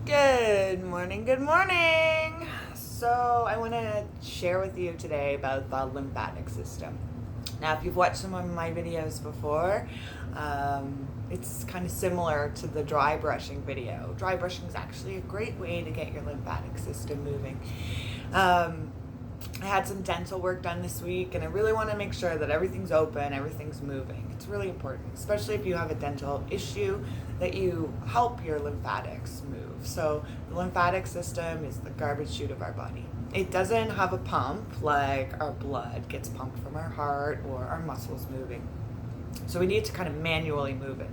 Good morning, good morning. So, I want to share with you today about the lymphatic system. Now, if you've watched some of my videos before, it's kind of similar to the dry brushing video. Dry brushing is actually a great way to get your lymphatic system moving. I had some dental work done this week, and I really want to make sure that everything's open, everything's moving. It's really important, especially if you have a dental issue, that you help your lymphatics move. So the lymphatic system is the garbage chute of our body. It doesn't have a pump like our blood gets pumped from our heart or our muscles moving. So we need to kind of manually move it.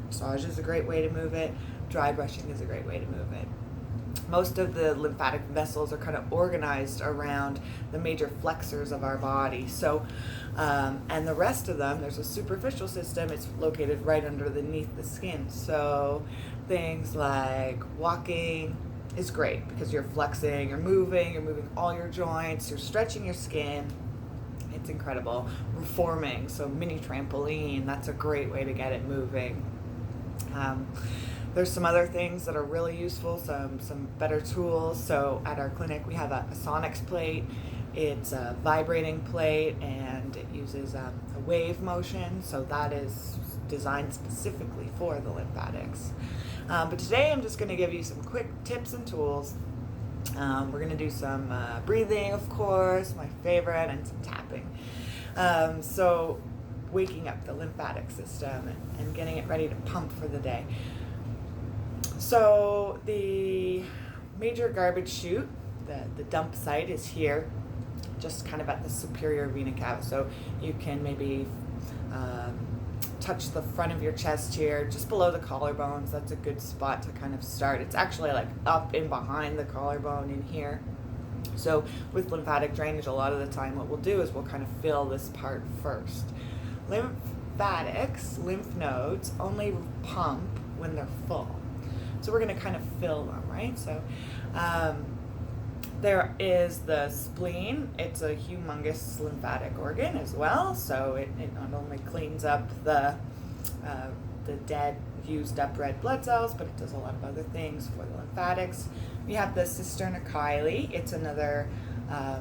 Massage is a great way to move it. Dry brushing is a great way to move it. Most of the lymphatic vessels are kind of organized around the major flexors of our body. So, and the rest of them, there's a superficial system. It's located right underneath the skin. So things like walking is great because you're flexing, you're moving all your joints, you're stretching your skin. It's incredible. Reforming, so mini trampoline, that's a great way to get it moving. There's some other things that are really useful, some better tools. So at our clinic, we have a sonics plate. It's a vibrating plate, and it uses a wave motion. So that is designed specifically for the lymphatics. But today, I'm just going to give you some quick tips and tools. We're going to do some breathing, of course, my favorite, and some tapping. So waking up the lymphatic system and getting it ready to pump for the day. So the major garbage chute, the dump site, is here, just kind of at the superior vena cava. So you can maybe touch the front of your chest here, just below the collarbones. That's a good spot to kind of start. It's actually like up in behind the collarbone in here. So with lymphatic drainage, a lot of the time what we'll do is we'll kind of fill this part first. Lymphatics, lymph nodes, only pump when they're full. So we're going to kind of fill them, right? So there is the spleen. It's a humongous lymphatic organ as well. So it not only cleans up the dead, used up red blood cells, but it does a lot of other things for the lymphatics. We have the cisterna chyli. It's another a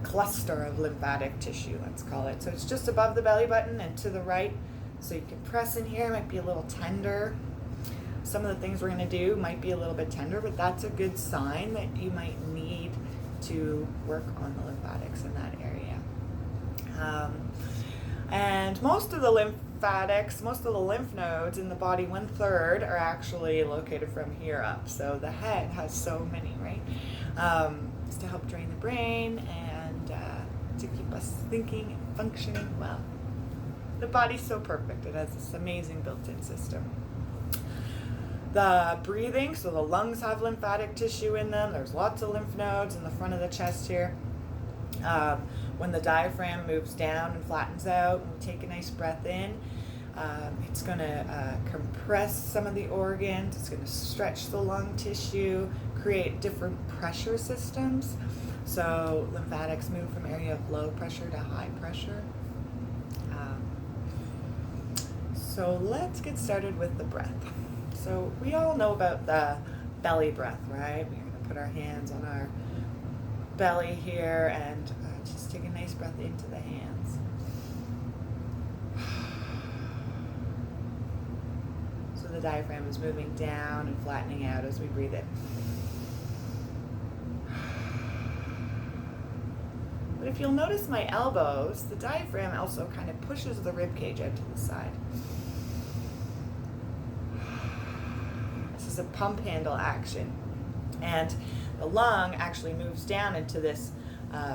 cluster of lymphatic tissue, let's call it. So it's just above the belly button and to the right. So you can press in here. It might be a little tender. Some of the things we're going to do might be a little bit tender, but that's a good sign that you might need to work on the lymphatics in that area. And most of the lymphatics, most of the lymph nodes in the body, 1/3, are actually located from here up. So the head has so many, right? It's to help drain the brain and to keep us thinking and functioning well. The body's so perfect. It has this amazing built-in system. The breathing, so the lungs have lymphatic tissue in them. There's lots of lymph nodes in the front of the chest here. When the diaphragm moves down and flattens out, and we take a nice breath in, it's going to compress some of the organs. It's going to stretch the lung tissue, create different pressure systems. So lymphatics move from area of low pressure to high pressure. So let's get started with the breath. So we all know about the belly breath, right? We're going to put our hands on our belly here and just take a nice breath into the hands. So the diaphragm is moving down and flattening out as we breathe in. But if you'll notice my elbows, the diaphragm also kind of pushes the rib cage out to the side. A pump handle action, and the lung actually moves down into this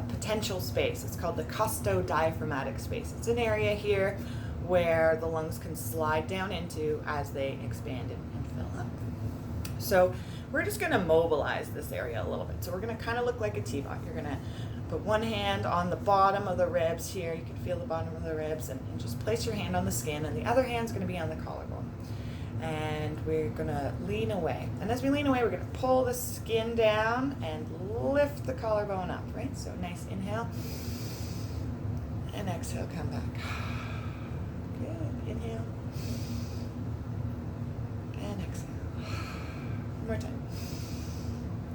potential space. It's called the costodiaphragmatic space. It's an area here where the lungs can slide down into as they expand and fill up. So we're just going to mobilize this area a little bit. So we're going to kind of look like a T-bone. You're going to put one hand on the bottom of the ribs here. You can feel the bottom of the ribs, and just place your hand on the skin, and the other hand's going to be on the collarbone. And we're going to lean away. And as we lean away, we're going to pull the skin down and lift the collarbone up, right? So nice inhale. And exhale, come back. Good. Inhale. And exhale. One more time.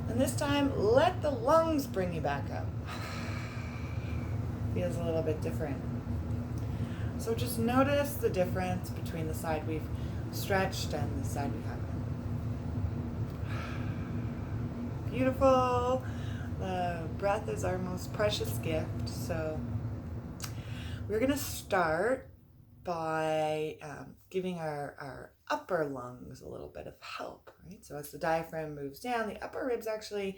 And this time, let the lungs bring you back up. Feels a little bit different. So just notice the difference between the side we've stretched and the side we haven't. Beautiful. The breath is our most precious gift. So we're going to start by giving our upper lungs a little bit of help, right? So as the diaphragm moves down, the upper ribs actually,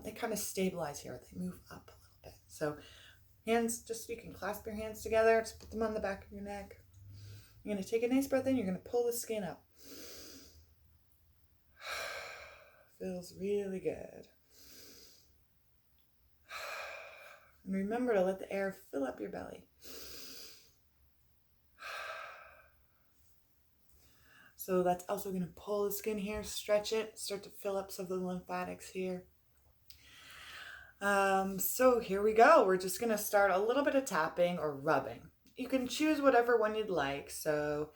they kind of stabilize here. They move up a little bit. So hands, just so you can clasp your hands together, just put them on the back of your neck. You're going to take a nice breath in. You're going to pull the skin up. Feels really good. And remember to let the air fill up your belly. So that's also going to pull the skin here, stretch it, start to fill up some of the lymphatics here. So here we go. We're just going to start a little bit of tapping or rubbing. You can choose whatever one you'd like. So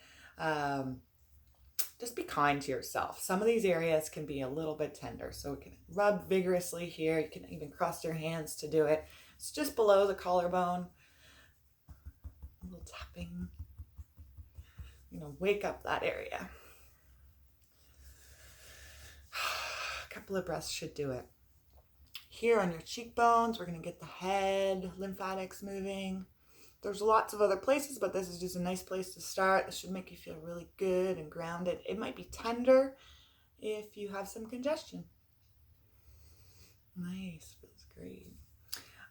just be kind to yourself. Some of these areas can be a little bit tender. So we can rub vigorously here. You can even cross your hands to do it. It's just below the collarbone. A little tapping. Wake up that area. A couple of breaths should do it. Here on your cheekbones, we're going to get the head lymphatics moving. There's lots of other places, but this is just a nice place to start. This should make you feel really good and grounded. It might be tender if you have some congestion. Nice, feels great.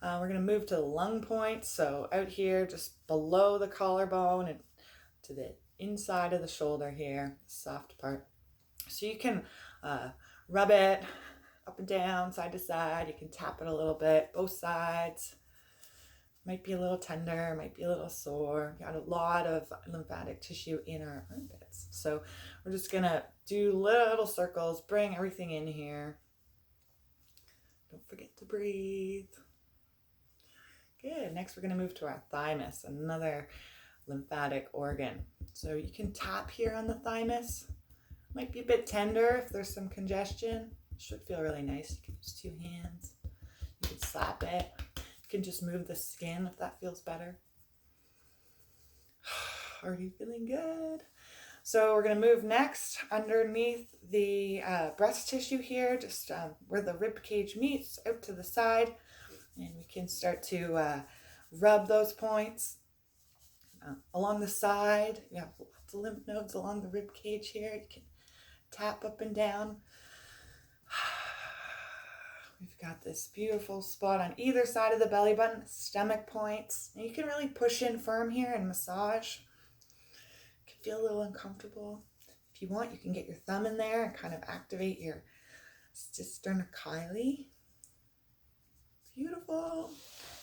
We're going to move to the lung points. So out here, just below the collarbone and to the inside of the shoulder here, the soft part. So you can rub it up and down, side to side. You can tap it a little bit, both sides. Might be a little tender, might be a little sore. Got a lot of lymphatic tissue in our armpits. So we're just gonna do little circles, bring everything in here. Don't forget to breathe. Good, next we're gonna move to our thymus, another lymphatic organ. So you can tap here on the thymus. Might be a bit tender if there's some congestion. Should feel really nice. You can use 2 hands. You can slap it. You can just move the skin if that feels better. Already feeling good. So we're going to move next underneath the breast tissue here, just where the rib cage meets, out to the side. And we can start to rub those points. Along the side, we have lots of lymph nodes along the rib cage here. You can tap up and down. We've got this beautiful spot on either side of the belly button, stomach points. And you can really push in firm here and massage. It can feel a little uncomfortable. If you want, you can get your thumb in there and kind of activate your sternochyli. Beautiful.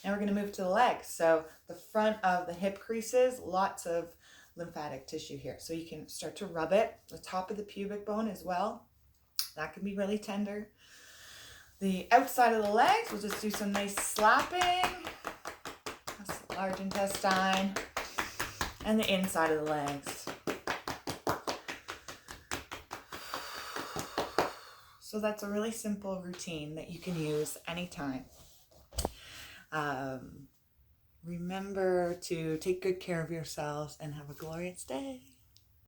Now we're going to move to the legs. So the front of the hip creases, lots of lymphatic tissue here. So you can start to rub it, the top of the pubic bone as well. That can be really tender. The outside of the legs, we'll just do some nice slapping. That's the large intestine. And the inside of the legs. So that's a really simple routine that you can use anytime. Remember to take good care of yourselves and have a glorious day.